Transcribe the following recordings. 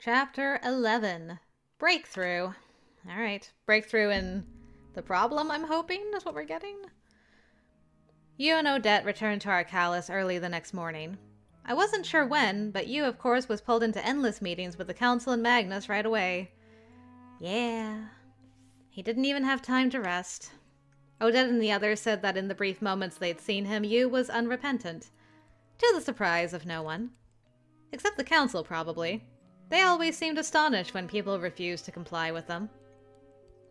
Chapter 11. Breakthrough. Alright, breakthrough in the problem, I'm hoping, is what we're getting. YUU and Odette returned to Arcalis early the next morning. I wasn't sure when, but YUU, of course, was pulled into endless meetings with the Council and Magnus right away. Yeah. He didn't even have time to rest. Odette and the others said that in the brief moments they'd seen him, YUU was unrepentant. To the surprise of no one. Except the Council, probably. They always seemed astonished when people refused to comply with them.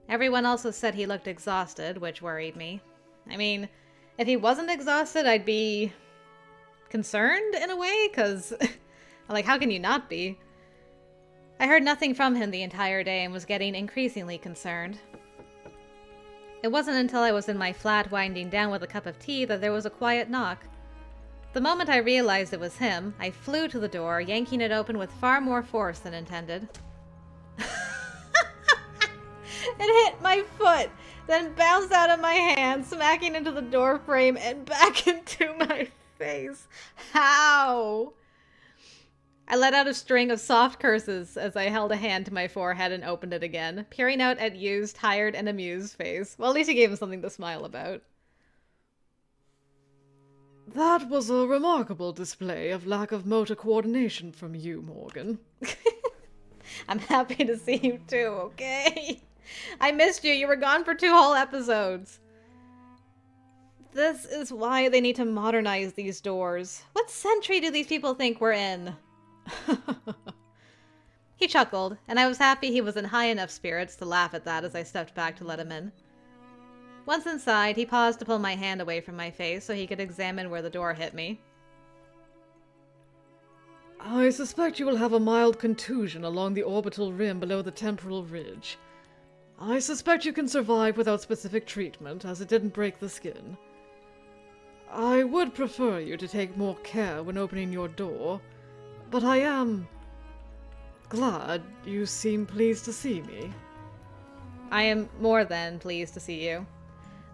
Everyone also said he looked exhausted, which worried me. I mean, if he wasn't exhausted, I'd be concerned in a way, because, like, how can you not be? I heard nothing from him the entire day and was getting increasingly concerned. It wasn't until I was in my flat winding down with a cup of tea that there was a quiet knock. The moment I realized it was him, I flew to the door, yanking it open with far more force than intended. It hit my foot, then bounced out of my hand, smacking into the door frame and back into my face. How? I let out a string of soft curses as I held a hand to my forehead and opened it again, peering out at Yu's tired and amused face. Well, at least he gave him something to smile about. That was a remarkable display of lack of motor coordination from you, Morgan. I'm happy to see you too, okay? I missed you. You were gone for 2 whole episodes. This is why they need to modernize these doors. What century do these people think we're in? He chuckled, and I was happy he was in high enough spirits to laugh at that as I stepped back to let him in. Once inside, he paused to pull my hand away from my face so he could examine where the door hit me. I suspect you will have a mild contusion along the orbital rim below the temporal ridge. I suspect you can survive without specific treatment, as it didn't break the skin. I would prefer you to take more care when opening your door, but I am glad you seem pleased to see me. I am more than pleased to see you.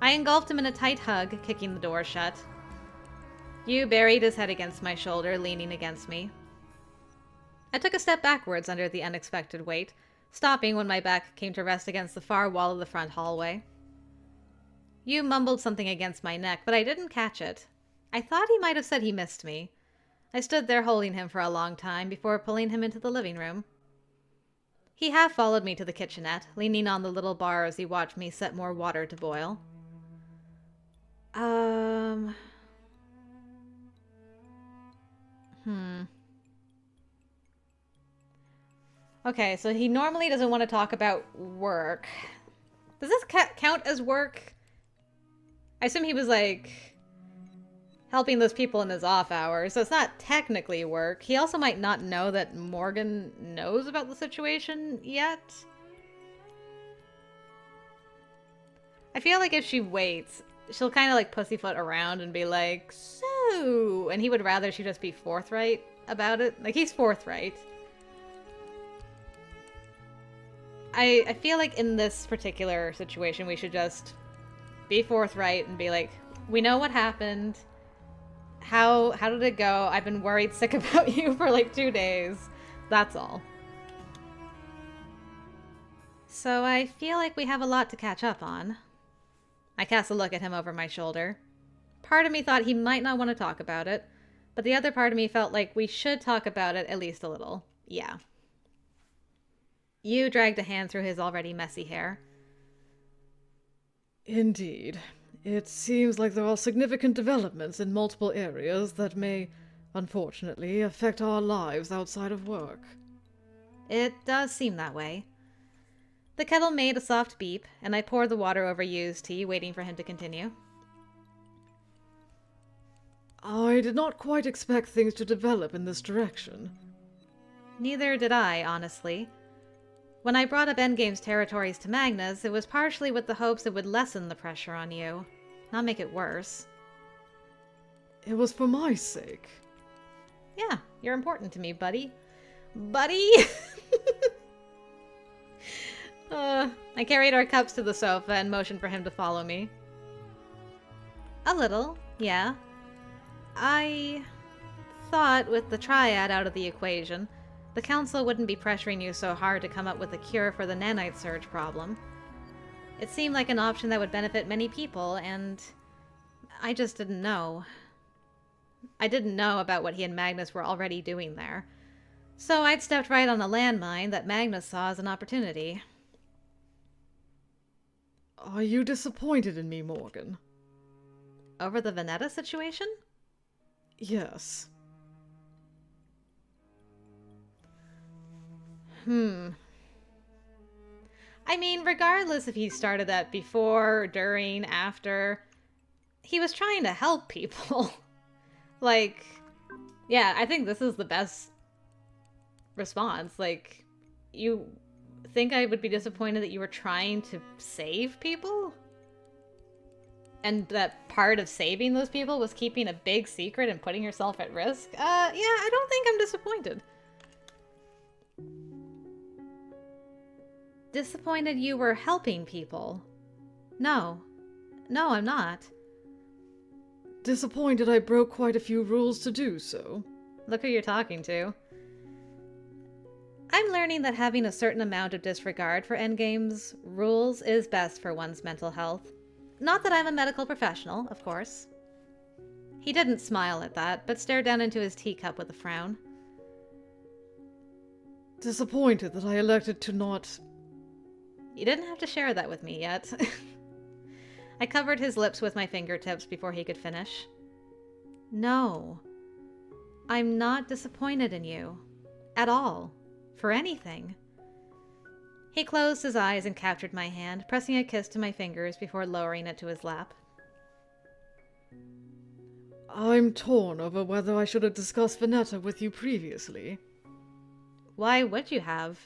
I engulfed him in a tight hug, kicking the door shut. YUU buried his head against my shoulder, leaning against me. I took a step backwards under the unexpected weight, stopping when my back came to rest against the far wall of the front hallway. YUU mumbled something against my neck, but I didn't catch it. I thought he might have said he missed me. I stood there holding him for a long time before pulling him into the living room. He half followed me to the kitchenette, leaning on the little bar as he watched me set more water to boil. Okay, so he normally doesn't want to talk about work. Does this count as work? I assume he was, like, helping those people in his off hours, so it's not technically work. He also might not know that Morgan knows about the situation yet. I feel like if she waits, she'll kind of, like, pussyfoot around and be like, so... And he would rather she just be forthright about it. Like, he's forthright. I feel like in this particular situation, we should just be forthright and be like, we know what happened. How did it go? I've been worried sick about you for like 2 days. That's all. So I feel like we have a lot to catch up on. I cast a look at him over my shoulder. Part of me thought he might not want to talk about it, but the other part of me felt like we should talk about it at least a little. Yeah. YUU dragged a hand through his already messy hair. Indeed. It seems like there are significant developments in multiple areas that may, unfortunately, affect our lives outside of work. It does seem that way. The kettle made a soft beep, and I poured the water over YUU's tea, waiting for him to continue. I did not quite expect things to develop in this direction. Neither did I, honestly. When I brought up Endgame's territories to Magnus, it was partially with the hopes it would lessen the pressure on you, not make it worse. It was for my sake. Yeah, you're important to me, buddy. Buddy! I carried our cups to the sofa and motioned for him to follow me. A little, yeah. I thought with the triad out of the equation, the Council wouldn't be pressuring you so hard to come up with a cure for the nanite surge problem. It seemed like an option that would benefit many people, and I just didn't know. I didn't know about what he and Magnus were already doing there. So I'd stepped right on a landmine that Magnus saw as an opportunity. Are you disappointed in me, Morgan? Over the Veneta situation? Yes. I mean, regardless if he started that before, during, after, he was trying to help people. Like, yeah, I think this is the best response. Like, you think I would be disappointed that you were trying to save people? And that part of saving those people was keeping a big secret and putting yourself at risk? Yeah, I don't think I'm disappointed. Disappointed you were helping people? No. No, I'm not. Disappointed I broke quite a few rules to do so. Look who you're talking to. I'm learning that having a certain amount of disregard for Endgame's rules is best for one's mental health. Not that I'm a medical professional, of course. He didn't smile at that, but stared down into his teacup with a frown. Disappointed that I elected to not... You didn't have to share that with me yet. I covered his lips with my fingertips before he could finish. No. I'm not disappointed in you. At all. For anything. He closed his eyes and captured my hand, pressing a kiss to my fingers before lowering it to his lap. I'm torn over whether I should have discussed Veneta with you previously. Why would you have?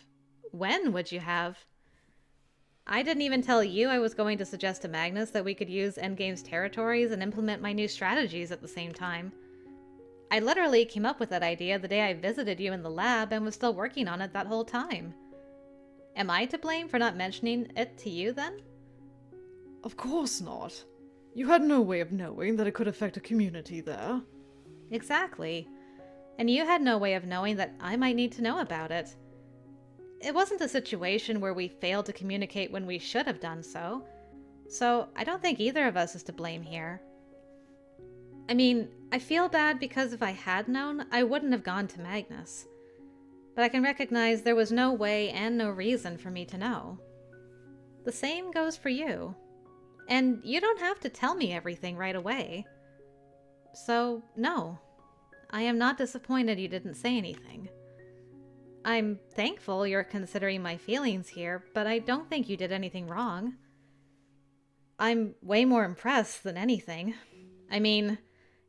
When would you have? I didn't even tell you I was going to suggest to Magnus that we could use Endgame's territories and implement my new strategies at the same time. I literally came up with that idea the day I visited you in the lab and was still working on it that whole time. Am I to blame for not mentioning it to you then? Of course not. You had no way of knowing that it could affect a community there. Exactly. And you had no way of knowing that I might need to know about it. It wasn't a situation where we failed to communicate when we should have done so. So I don't think either of us is to blame here. I mean, I feel bad because if I had known, I wouldn't have gone to Magnus. But I can recognize there was no way and no reason for me to know. The same goes for you. And you don't have to tell me everything right away. So, no. I am not disappointed you didn't say anything. I'm thankful you're considering my feelings here, but I don't think you did anything wrong. I'm way more impressed than anything. I mean,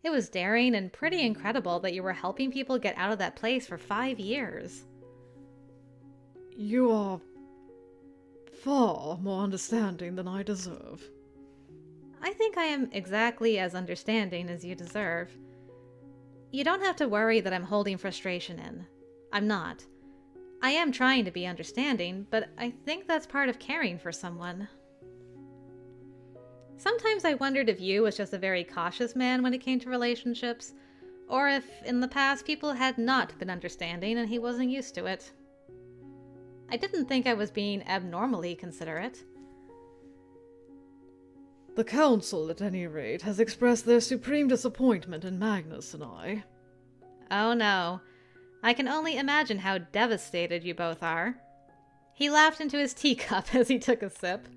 it was daring and pretty incredible that you were helping people get out of that place for 5 years. You are far more understanding than I deserve. I think I am exactly as understanding as you deserve. You don't have to worry that I'm holding frustration in. I'm not. I am trying to be understanding, but I think that's part of caring for someone. Sometimes I wondered if you was just a very cautious man when it came to relationships, or if in the past people had not been understanding and he wasn't used to it. I didn't think I was being abnormally considerate. The Council, at any rate, has expressed their supreme disappointment in Magnus and I. Oh no. I can only imagine how devastated you both are. He laughed into his teacup as he took a sip.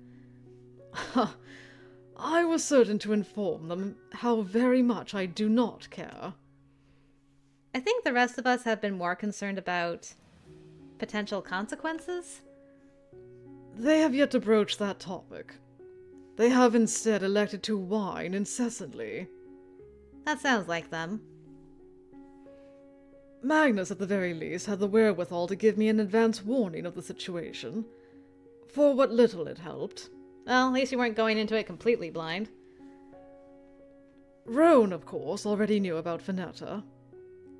I was certain to inform them how very much I do not care. I think the rest of us have been more concerned about potential consequences. They have yet to broach that topic. They have instead elected to whine incessantly. That sounds like them. Magnus, at the very least, had the wherewithal to give me an advance warning of the situation. For what little it helped. Well, at least you weren't going into it completely blind. Roan, of course, already knew about Veneta.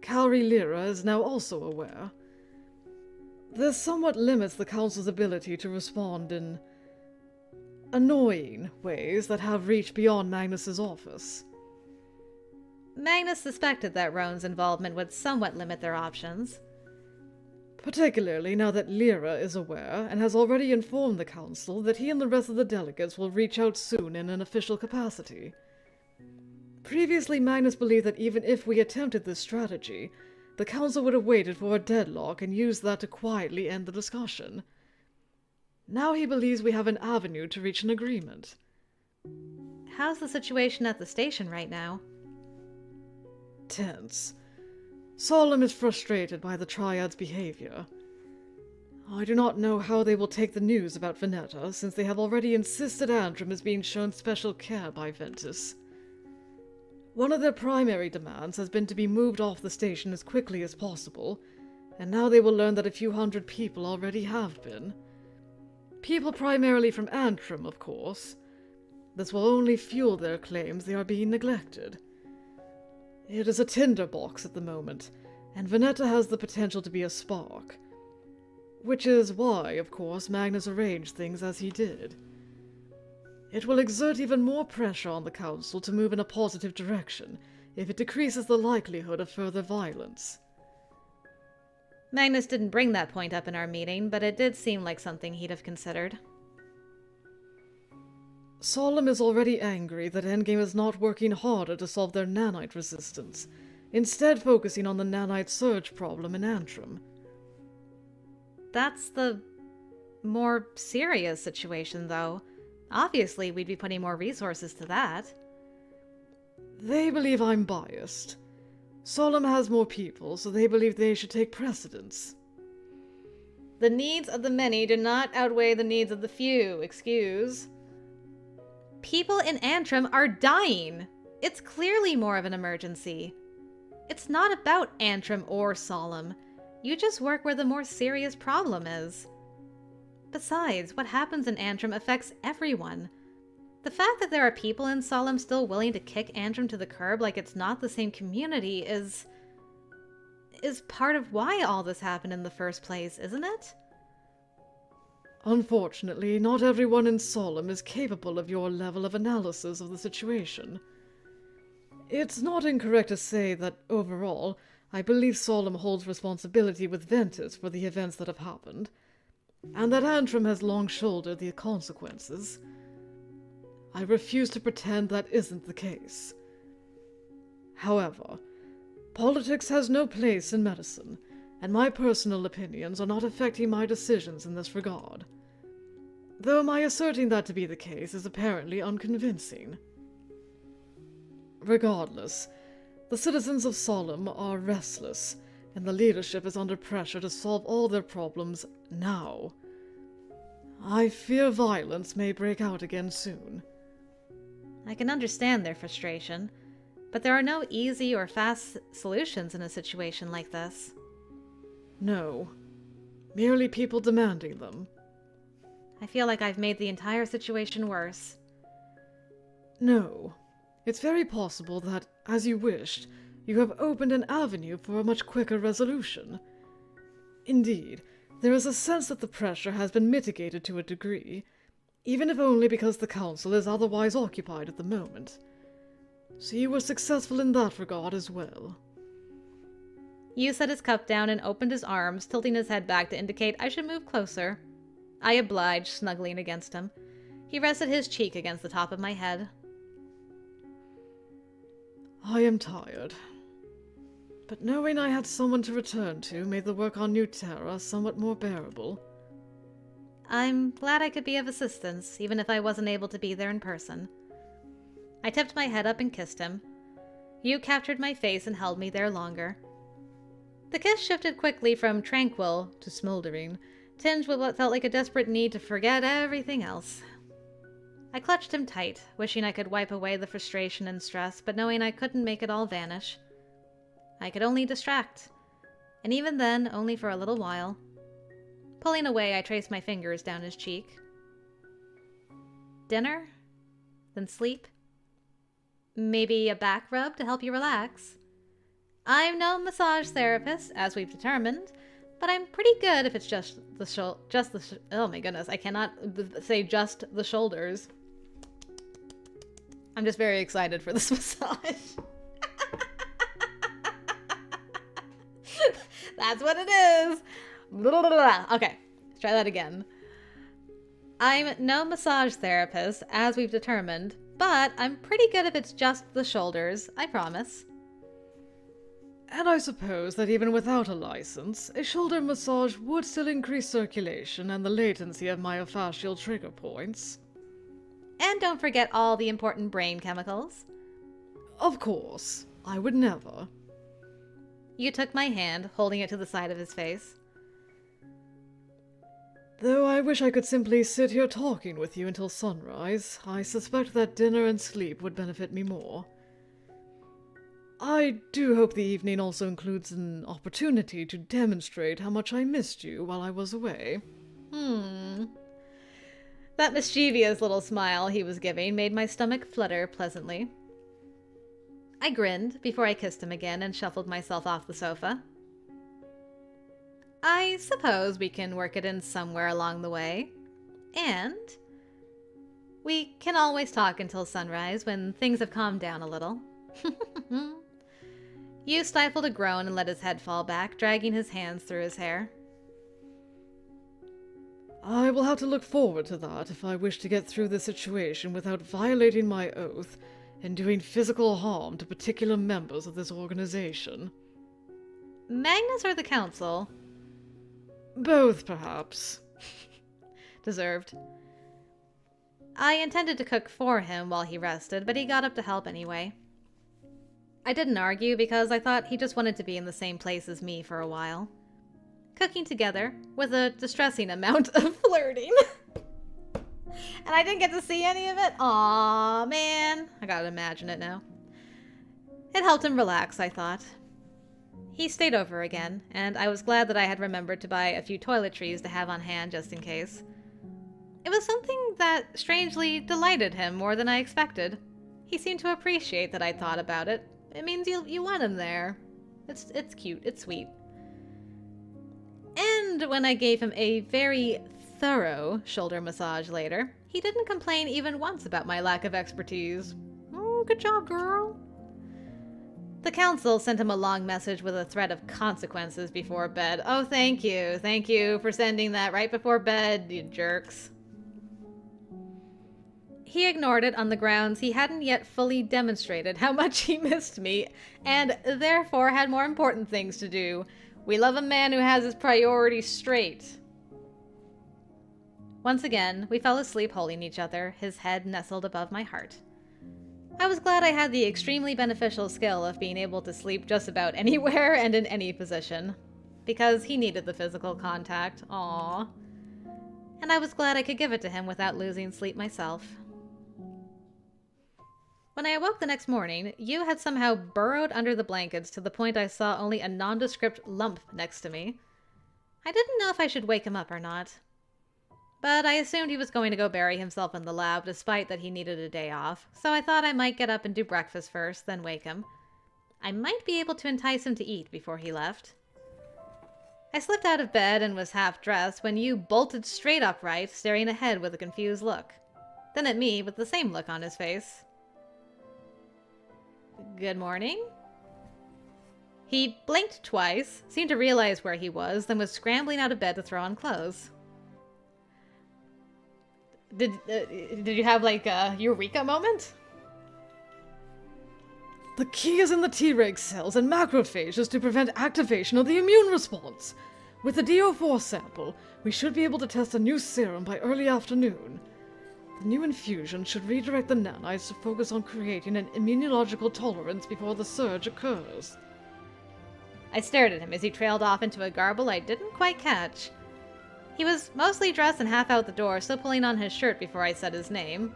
Calry Lyra is now also aware. This somewhat limits the Council's ability to respond in annoying ways that have reached beyond Magnus's office. Magnus suspected that Roan's involvement would somewhat limit their options. Particularly now that Lyra is aware and has already informed the Council that he and the rest of the delegates will reach out soon in an official capacity. Previously, Magnus believed that even if we attempted this strategy, the Council would have waited for a deadlock and used that to quietly end the discussion. Now he believes we have an avenue to reach an agreement. How's the situation at the station right now? Tense. Solemn is frustrated by the Triad's behavior. I do not know how they will take the news about Veneta, since they have already insisted Antrim is being shown special care by Ventus. One of their primary demands has been to be moved off the station as quickly as possible, and now they will learn that a few hundred people already have been. People primarily from Antrim, of course. This will only fuel their claims they are being neglected. It is a tinderbox at the moment, and Veneta has the potential to be a spark. Which is why, of course, Magnus arranged things as he did. It will exert even more pressure on the Council to move in a positive direction, if it decreases the likelihood of further violence. Magnus didn't bring that point up in our meeting, but it did seem like something he'd have considered. Solemn is already angry that Endgame is not working harder to solve their nanite resistance, instead focusing on the nanite surge problem in Antrim. That's the more serious situation, though. Obviously, we'd be putting more resources to that. They believe I'm biased. Solemn has more people, so they believe they should take precedence. The needs of the many do not outweigh the needs of the few, excuse. People in Antrim are dying. It's clearly more of an emergency. It's not about Antrim or Solemn. You just work where the more serious problem is. Besides, what happens in Antrim affects everyone. The fact that there are people in Solemn still willing to kick Antrim to the curb like it's not the same community is part of why all this happened in the first place, isn't it? Unfortunately, not everyone in Solemn is capable of your level of analysis of the situation. It's not incorrect to say that, overall, I believe Solemn holds responsibility with Ventus for the events that have happened, and that Antrim has long shouldered the consequences. I refuse to pretend that isn't the case. However, politics has no place in medicine, and my personal opinions are not affecting my decisions in this regard. Though my asserting that to be the case is apparently unconvincing. Regardless, the citizens of Solemn are restless, and the leadership is under pressure to solve all their problems now. I fear violence may break out again soon. I can understand their frustration, but there are no easy or fast solutions in a situation like this. No, merely people demanding them. I feel like I've made the entire situation worse. No, it's very possible that, as you wished, you have opened an avenue for a much quicker resolution. Indeed, there is a sense that the pressure has been mitigated to a degree, even if only because the Council is otherwise occupied at the moment. So you were successful in that regard as well. YUU set his cup down and opened his arms, tilting his head back to indicate I should move closer. I obliged, snuggling against him. He rested his cheek against the top of my head. I am tired. But knowing I had someone to return to made the work on New Terra somewhat more bearable. I'm glad I could be of assistance, even if I wasn't able to be there in person. I tipped my head up and kissed him. YUU captured my face and held me there longer. The kiss shifted quickly from tranquil to smoldering, tinged with what felt like a desperate need to forget everything else. I clutched him tight, wishing I could wipe away the frustration and stress, but knowing I couldn't make it all vanish. I could only distract, and even then, only for a little while. Pulling away, I traced my fingers down his cheek. Dinner? Then sleep? Maybe a back rub to help you relax? I'm no massage therapist, as we've determined, but I'm pretty good if it's just the oh my goodness, I cannot say just the shoulders. I'm just very excited for this massage. That's what it is. Okay, let's try that again. I'm no massage therapist, as we've determined, but I'm pretty good if it's just the shoulders, I promise. And I suppose that even without a license, a shoulder massage would still increase circulation and the latency of myofascial trigger points. And don't forget all the important brain chemicals. Of course. I would never. You took my hand, holding it to the side of his face. Though I wish I could simply sit here talking with you until sunrise, I suspect that dinner and sleep would benefit me more. I do hope the evening also includes an opportunity to demonstrate how much I missed you while I was away. That mischievous little smile he was giving made my stomach flutter pleasantly. I grinned before I kissed him again and shuffled myself off the sofa. I suppose we can work it in somewhere along the way. And we can always talk until sunrise when things have calmed down a little. You stifled a groan and let his head fall back, dragging his hands through his hair. I will have to look forward to that if I wish to get through this situation without violating my oath and doing physical harm to particular members of this organization. Magnus or the council? Both, perhaps. Deserved. I intended to cook for him while he rested, but he got up to help anyway. I didn't argue because I thought he just wanted to be in the same place as me for a while. Cooking together, with a distressing amount of flirting. And I didn't get to see any of it? Aw, man. I gotta imagine it now. It helped him relax, I thought. He stayed over again, and I was glad that I had remembered to buy a few toiletries to have on hand just in case. It was something that strangely delighted him more than I expected. He seemed to appreciate that I thought about it. It means you want him there. It's cute. It's sweet. And when I gave him a very thorough shoulder massage later, he didn't complain even once about my lack of expertise. Oh, good job, girl. The council sent him a long message with a threat of consequences before bed. Oh, thank you. Thank you for sending that right before bed, you jerks. He ignored it on the grounds he hadn't yet fully demonstrated how much he missed me, and therefore had more important things to do. We love a man who has his priorities straight. Once again, we fell asleep holding each other, his head nestled above my heart. I was glad I had the extremely beneficial skill of being able to sleep just about anywhere and in any position, because he needed the physical contact. Aww. And I was glad I could give it to him without losing sleep myself. When I awoke the next morning, YUU had somehow burrowed under the blankets to the point I saw only a nondescript lump next to me. I didn't know if I should wake him up or not. But I assumed he was going to go bury himself in the lab despite that he needed a day off, so I thought I might get up and do breakfast first, then wake him. I might be able to entice him to eat before he left. I slipped out of bed and was half-dressed when YUU bolted straight upright, staring ahead with a confused look. Then at me with the same look on his face. Good morning? He blinked twice, seemed to realize where he was, then was scrambling out of bed to throw on clothes. Did you have, like, a eureka moment? The key is in the T-reg cells and macrophages to prevent activation of the immune response. With the DO4 sample, we should be able to test a new serum by early afternoon. The new infusion should redirect the nanites to focus on creating an immunological tolerance before the surge occurs. I stared at him as he trailed off into a garble I didn't quite catch. He was mostly dressed and half out the door, still pulling on his shirt before I said his name.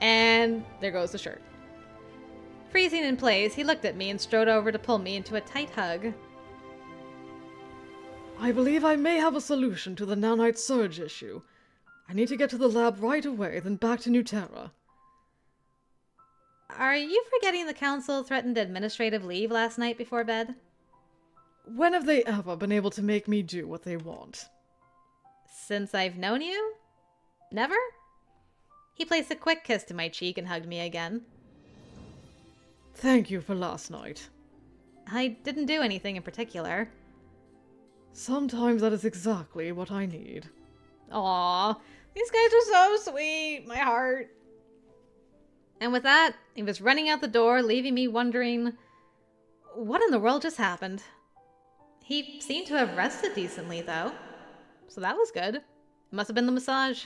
And there goes the shirt. Freezing in place, he looked at me and strode over to pull me into a tight hug. I believe I may have a solution to the nanite surge issue. I need to get to the lab right away, then back to New Terra. Are you forgetting the council threatened administrative leave last night before bed? When have they ever been able to make me do what they want? Since I've known you? Never? He placed a quick kiss to my cheek and hugged me again. Thank you for last night. I didn't do anything in particular. Sometimes that is exactly what I need. Aw, these guys are so sweet. My heart. And with that, he was running out the door, leaving me wondering, what in the world just happened? He seemed to have rested decently, though. So that was good. It must have been the massage.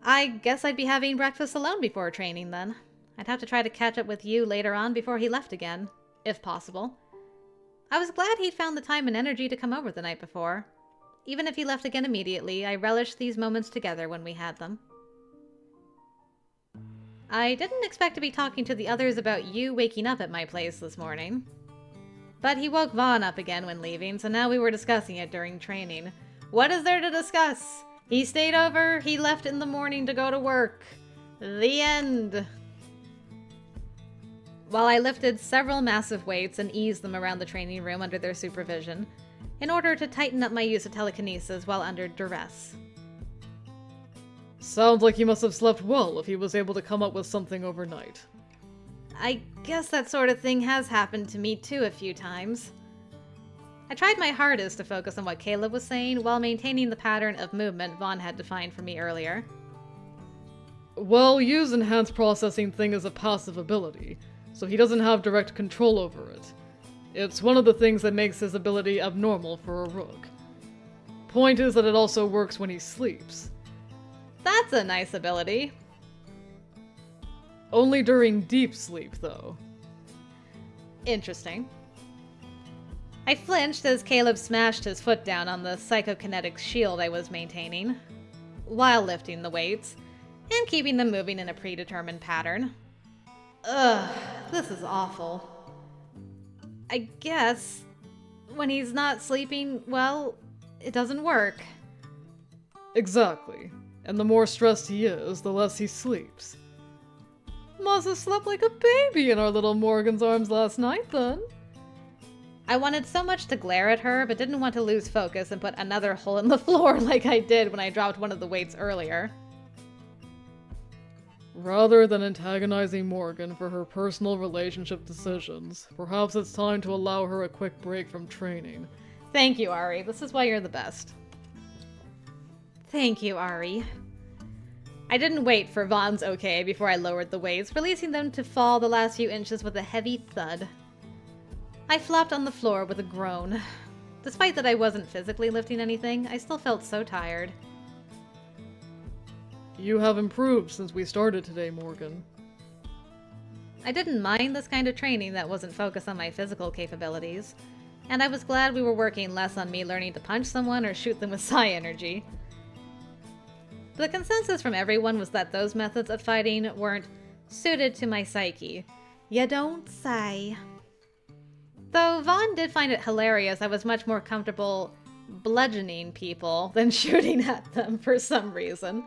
I guess I'd be having breakfast alone before training, then. I'd have to try to catch up with YUU later on before he left again, if possible. I was glad he'd found the time and energy to come over the night before. Even if he left again immediately, I relished these moments together when we had them. I didn't expect to be talking to the others about YUU waking up at my place this morning. But he woke Vaughn up again when leaving, so now we were discussing it during training. What is there to discuss? He stayed over, he left in the morning to go to work. The end. While I lifted several massive weights and eased them around the training room under their supervision, in order to tighten up my use of telekinesis while under duress. Sounds like he must have slept well if he was able to come up with something overnight. I guess that sort of thing has happened to me too a few times. I tried my hardest to focus on what Caleb was saying while maintaining the pattern of movement Vaughn had defined for me earlier. Well, YUU's enhanced processing thing is a passive ability, so he doesn't have direct control over it. It's one of the things that makes his ability abnormal for a rook. Point is that it also works when he sleeps. That's a nice ability. Only during deep sleep, though. Interesting. I flinched as Caleb smashed his foot down on the psychokinetic shield I was maintaining, while lifting the weights, and keeping them moving in a predetermined pattern. Ugh, this is awful. I guess, when he's not sleeping, well, it doesn't work. Exactly. And the more stressed he is, the less he sleeps. Must have slept like a baby in our little Morgan's arms last night, then. I wanted so much to glare at her, but didn't want to lose focus and put another hole in the floor like I did when I dropped one of the weights earlier. Rather than antagonizing Morgan for her personal relationship decisions, perhaps it's time to allow her a quick break from training. Thank you, Ari. This is why you're the best. Thank you, Ari. I didn't wait for Vaughn's okay before I lowered the weights, releasing them to fall the last few inches with a heavy thud. I flopped on the floor with a groan. Despite that I wasn't physically lifting anything, I still felt so tired. You have improved since we started today, Morgan. I didn't mind this kind of training that wasn't focused on my physical capabilities, and I was glad we were working less on me learning to punch someone or shoot them with psi energy. The consensus from everyone was that those methods of fighting weren't suited to my psyche. You don't say. Though Vaughn did find it hilarious, I was much more comfortable bludgeoning people than shooting at them for some reason.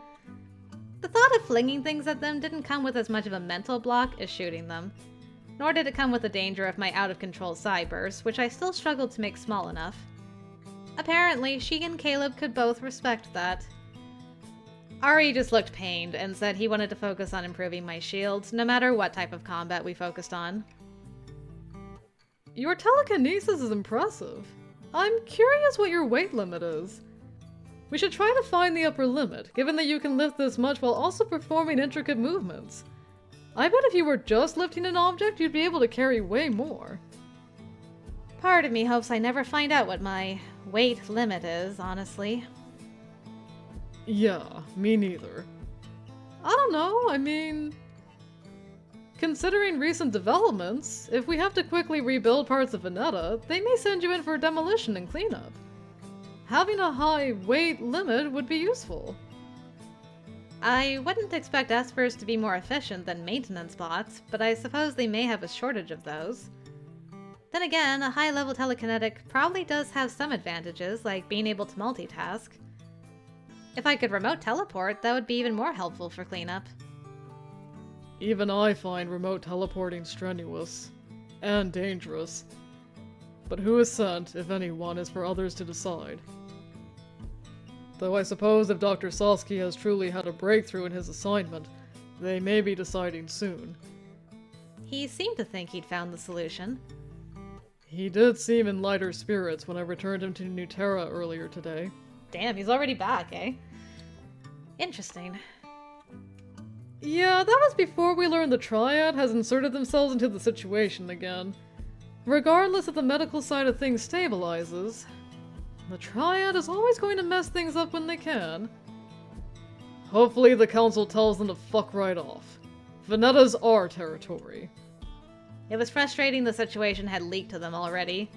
The thought of flinging things at them didn't come with as much of a mental block as shooting them. Nor did it come with the danger of my out-of-control psi burst, which I still struggled to make small enough. Apparently, she and Caleb could both respect that. Ari just looked pained and said he wanted to focus on improving my shields, no matter what type of combat we focused on. Your telekinesis is impressive. I'm curious what your weight limit is. We should try to find the upper limit, given that you can lift this much while also performing intricate movements. I bet if you were just lifting an object, you'd be able to carry way more. Part of me hopes I never find out what my weight limit is, honestly. Yeah, me neither. I don't know, I mean... Considering recent developments, if we have to quickly rebuild parts of Veneta, they may send you in for demolition and cleanup. Having a high weight limit would be useful. I wouldn't expect Espers to be more efficient than maintenance bots, but I suppose they may have a shortage of those. Then again, a high-level telekinetic probably does have some advantages, like being able to multitask. If I could remote teleport, that would be even more helpful for cleanup. Even I find remote teleporting strenuous. And dangerous. But who is sent, if anyone, is for others to decide. Though I suppose if Dr. Sosky has truly had a breakthrough in his assignment, they may be deciding soon. He seemed to think he'd found the solution. He did seem in lighter spirits when I returned him to Nuterra earlier today. Damn, he's already back, eh? Interesting. Yeah, that was before we learned the Triad has inserted themselves into the situation again. Regardless if the medical side of things stabilizes, the Triad is always going to mess things up when they can. Hopefully the Council tells them to fuck right off. Venetta's our territory. It was frustrating the situation had leaked to them already.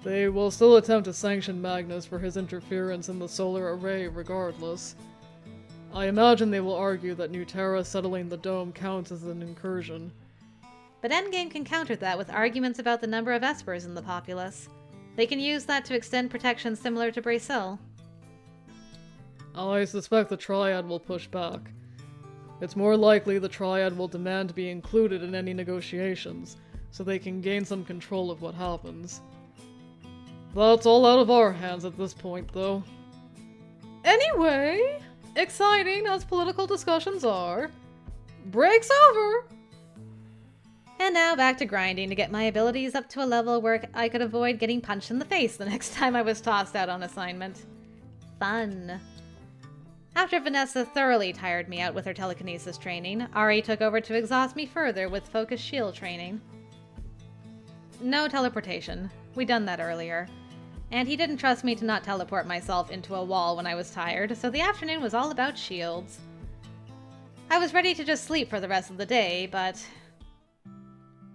They will still attempt to sanction Magnus for his interference in the solar array regardless. I imagine they will argue that Nuterra settling the dome counts as an incursion. But Endgame can counter that with arguments about the number of Espers in the populace. They can use that to extend protection similar to Brasil. I suspect the Triad will push back. It's more likely the Triad will demand to be included in any negotiations, so they can gain some control of what happens. That's all out of our hands at this point, though. Anyway, exciting as political discussions are, break's over! And now back to grinding to get my abilities up to a level where I could avoid getting punched in the face the next time I was tossed out on assignment. Fun. After Vanessa thoroughly tired me out with her telekinesis training, Ari took over to exhaust me further with focus shield training. No teleportation. We'd done that earlier. And he didn't trust me to not teleport myself into a wall when I was tired, so the afternoon was all about shields. I was ready to just sleep for the rest of the day, but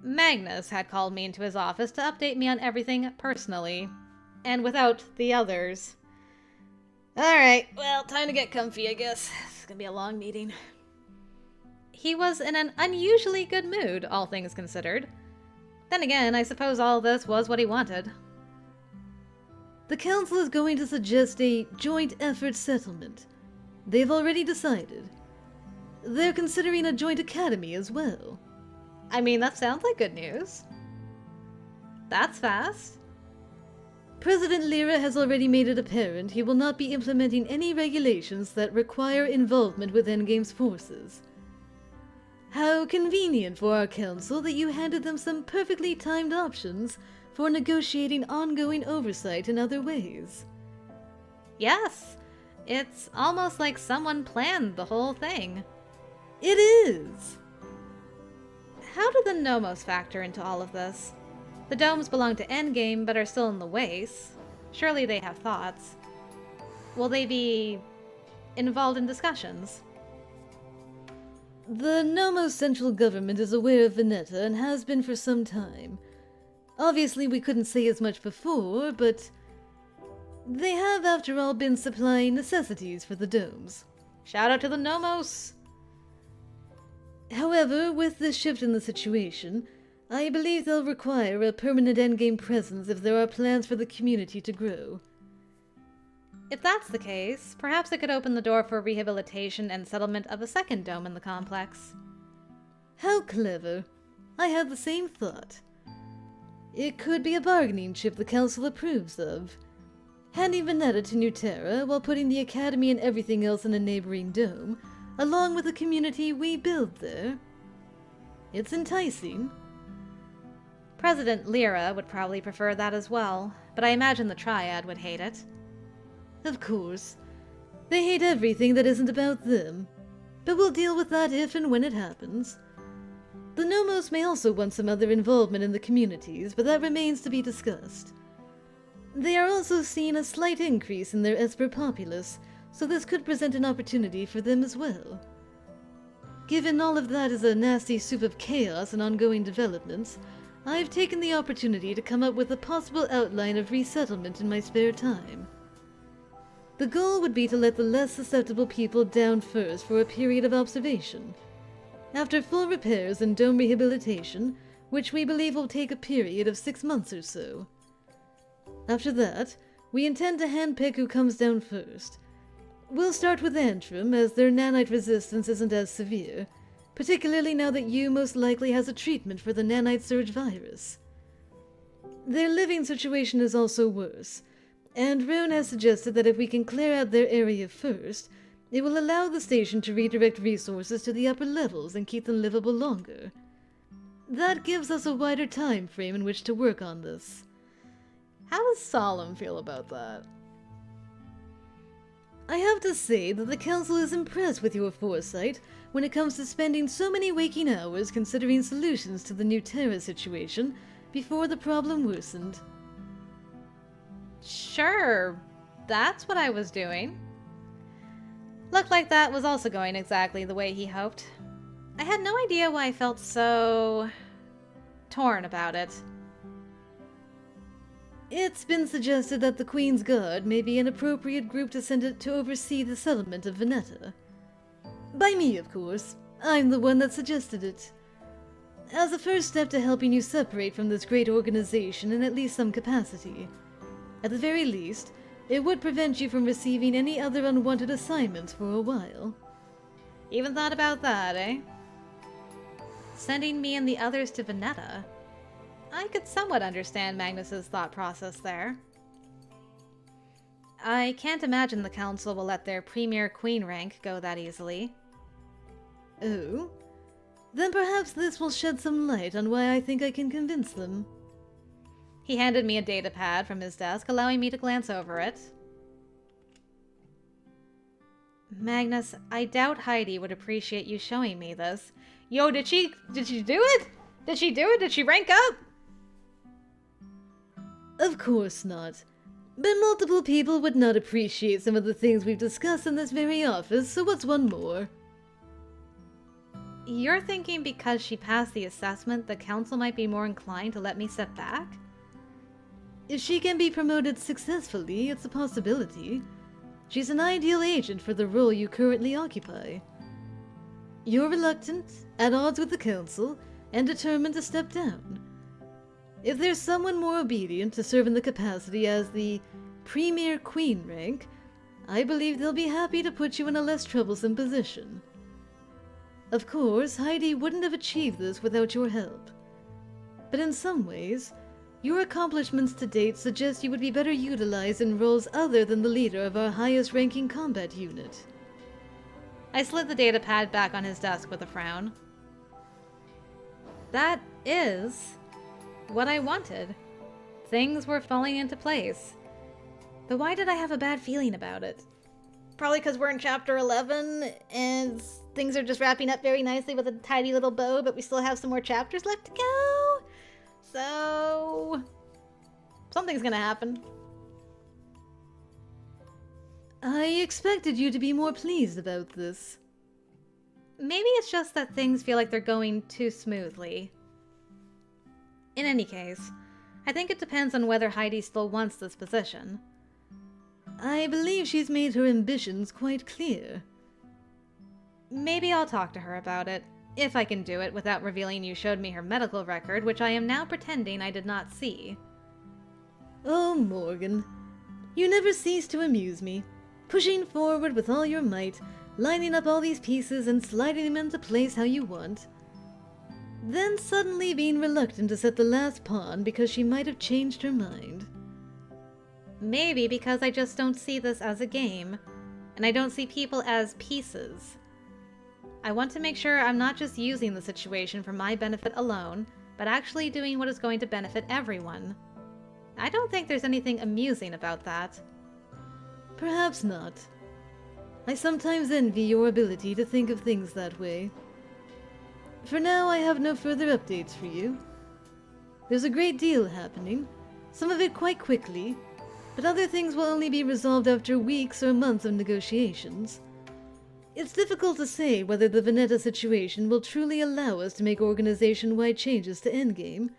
Magnus had called me into his office to update me on everything personally, and without the others. Alright, well, time to get comfy, I guess. It's gonna be a long meeting. He was in an unusually good mood, all things considered. Then again, I suppose all this was what he wanted. The Council is going to suggest a joint effort settlement. They've already decided. They're considering a joint academy as well. I mean, that sounds like good news. That's fast. President Lyra has already made it apparent he will not be implementing any regulations that require involvement with Endgame's forces. How convenient for our council that you handed them some perfectly timed options for negotiating ongoing oversight in other ways. Yes, it's almost like someone planned the whole thing. It is! How do the Nomos factor into all of this? The domes belong to Endgame, but are still in the waste. Surely they have thoughts. Will they be involved in discussions? The Nomos central government is aware of Veneta and has been for some time. Obviously we couldn't say as much before, but they have after all been supplying necessities for the domes. Shout out to the Nomos! However, with this shift in the situation, I believe they'll require a permanent endgame presence if there are plans for the community to grow. If that's the case, perhaps it could open the door for rehabilitation and settlement of a second dome in the complex. How clever. I had the same thought. It could be a bargaining chip the Council approves of. Handing Veneta to Nuterra while putting the Academy and everything else in a neighboring dome, along with the community we build there. It's enticing. President Lyra would probably prefer that as well, but I imagine the Triad would hate it. Of course. They hate everything that isn't about them. But we'll deal with that if and when it happens. The Nomos may also want some other involvement in the communities, but that remains to be discussed. They are also seeing a slight increase in their Esper populace, so this could present an opportunity for them as well. Given all of that is a nasty soup of chaos and ongoing developments, I've taken the opportunity to come up with a possible outline of resettlement in my spare time. The goal would be to let the less susceptible people down first for a period of observation. After full repairs and dome rehabilitation, which we believe will take a period of 6 months or so. After that, we intend to handpick who comes down first. We'll start with Antrim, as their nanite resistance isn't as severe, particularly now that YUU most likely has a treatment for the nanite surge virus. Their living situation is also worse, and Rune has suggested that if we can clear out their area first, it will allow the station to redirect resources to the upper levels and keep them livable longer. That gives us a wider time frame in which to work on this. How does Solemn feel about that? I have to say that the Council is impressed with your foresight when it comes to spending so many waking hours considering solutions to the new Terra situation before the problem worsened. Sure, that's what I was doing. Looked like that was also going exactly the way he hoped. I had no idea why I felt so torn about it. It's been suggested that the Queen's Guard may be an appropriate group to send it to oversee the settlement of Veneta. By me, of course. I'm the one that suggested it. As a first step to helping you separate from this great organization in at least some capacity. At the very least, it would prevent you from receiving any other unwanted assignments for a while. Even thought about that, eh? Sending me and the others to Veneta. I could somewhat understand Magnus's thought process there. I can't imagine the Council will let their Premier Queen rank go that easily. Oh? Then perhaps this will shed some light on why I think I can convince them. He handed me a datapad from his desk, allowing me to glance over it. Magnus, I doubt Heidi would appreciate you showing me this. Yo, did she do it? Did she do it? Did she rank up? Of course not. But multiple people would not appreciate some of the things we've discussed in this very office, so what's one more? You're thinking because she passed the assessment, the Council might be more inclined to let me step back? If she can be promoted successfully, it's a possibility. She's an ideal agent for the role you currently occupy. You're reluctant, at odds with the Council, and determined to step down. If there's someone more obedient to serve in the capacity as the Premier Queen rank, I believe they'll be happy to put you in a less troublesome position. Of course, Heidi wouldn't have achieved this without your help. But in some ways, your accomplishments to date suggest you would be better utilized in roles other than the leader of our highest-ranking combat unit. I slid the datapad back on his desk with a frown. That is what I wanted. Things were falling into place. But why did I have a bad feeling about it? Probably because we're in chapter 11 and things are just wrapping up very nicely with a tidy little bow, but we still have some more chapters left to go. So something's gonna happen. I expected you to be more pleased about this. Maybe it's just that things feel like they're going too smoothly. In any case, I think it depends on whether Heidi still wants this position. I believe she's made her ambitions quite clear. Maybe I'll talk to her about it, if I can do it without revealing you showed me her medical record, which I am now pretending I did not see. Oh, Morgan. You never cease to amuse me, pushing forward with all your might, lining up all these pieces and sliding them into place how you want. Then suddenly being reluctant to set the last pawn because she might have changed her mind. Maybe because I just don't see this as a game, and I don't see people as pieces. I want to make sure I'm not just using the situation for my benefit alone, but actually doing what is going to benefit everyone. I don't think there's anything amusing about that. Perhaps not. I sometimes envy your ability to think of things that way. For now, I have no further updates for you. There's a great deal happening, some of it quite quickly, but other things will only be resolved after weeks or months of negotiations. It's difficult to say whether the Veneta situation will truly allow us to make organization-wide changes to Endgame,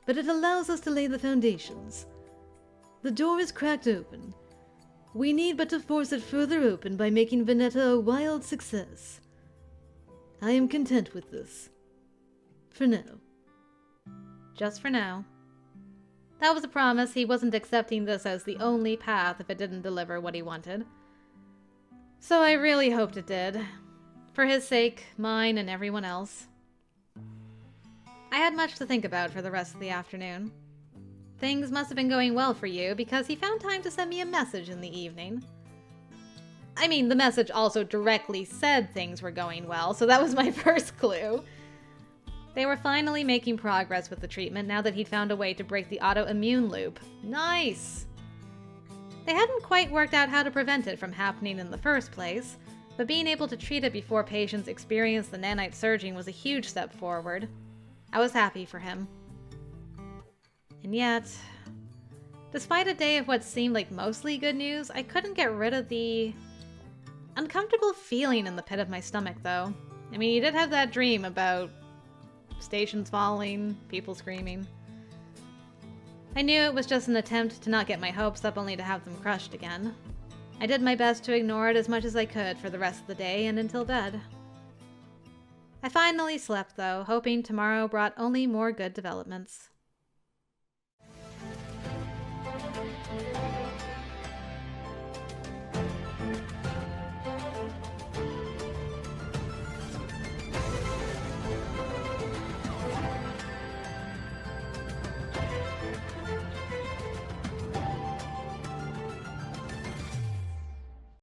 but it allows us to lay the foundations. The door is cracked open. We need but to force it further open by making Veneta a wild success. I am content with this. For now. Just for now. That was a promise. He wasn't accepting this as the only path if it didn't deliver what he wanted. So I really hoped it did. For his sake, mine, and everyone else. I had much to think about for the rest of the afternoon. Things must have been going well for you because he found time to send me a message in the evening. I mean, the message also directly said things were going well, so that was my first clue. They were finally making progress with the treatment now that he'd found a way to break the autoimmune loop. Nice! They hadn't quite worked out how to prevent it from happening in the first place, but being able to treat it before patients experienced the nanite surging was a huge step forward. I was happy for him. And yet, despite a day of what seemed like mostly good news, I couldn't get rid of the uncomfortable feeling in the pit of my stomach, though. I mean, you did have that dream about stations falling, people screaming. I knew it was just an attempt to not get my hopes up only to have them crushed again. I did my best to ignore it as much as I could for the rest of the day and until bed. I finally slept, though, hoping tomorrow brought only more good developments.